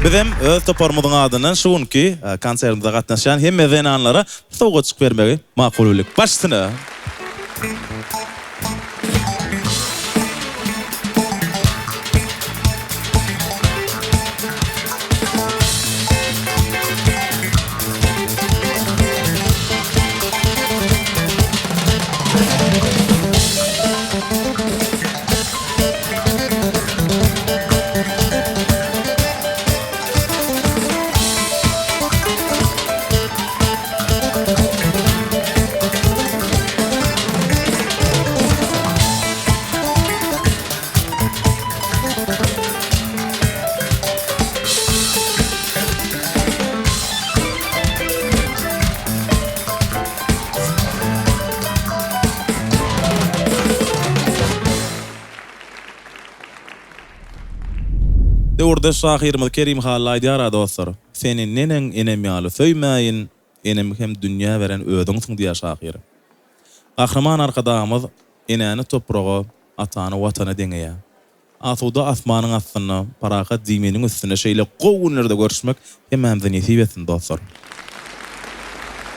Bizim öz toparmyzyň adyny şuňky konsertimizde gatnaşan hemme zenanlara sowga çykyp bermegi makul bolar. Başsyna. Döwürde şahyrymyz Kerim Hallay diýar dostlar. Senin nenen enem ýaly söýmäýin, enem hem dünýä beren ödüňsiň diýär şahyr. Gahraman arkadamyz enäni topraga, atany watana deňeýär. Asuda asmanyň astyna, parakat dimeniň üstüne şeýle gowunlarda görüşmek hemmämize nesip etsin dostlar.